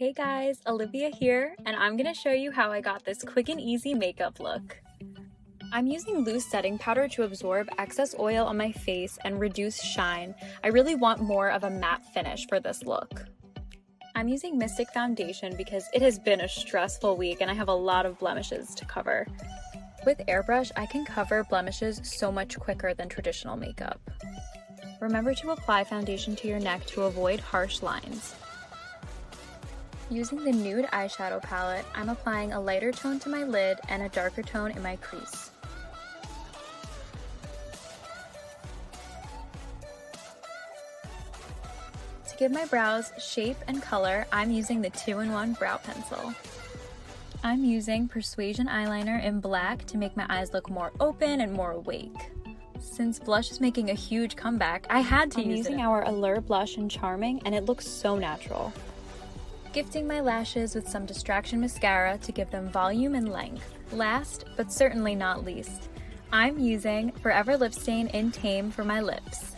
Hey guys, Olivia here, and I'm gonna show you how I got this quick and easy makeup look. I'm using loose setting powder to absorb excess oil on my face and reduce shine. I really want more of a matte finish for this look. I'm using Mystic foundation because it has been a stressful week and I have a lot of blemishes to cover. With airbrush, I can cover blemishes so much quicker than traditional makeup. Remember to apply foundation to your neck to avoid harsh lines. Using the nude eyeshadow palette, I'm applying a lighter tone to my lid and a darker tone in my crease. To give my brows shape and color, I'm using the 2-in-1 brow pencil. I'm using Persuasion eyeliner in black to make my eyes look more open and more awake. Since blush is making a huge comeback, I had to use it. I'm using our Allure blush in Charming, and it looks so natural. Gifting my lashes with some Distraction mascara to give them volume and length. Last, but certainly not least, I'm using Forever Lip Stain in Tame for my lips.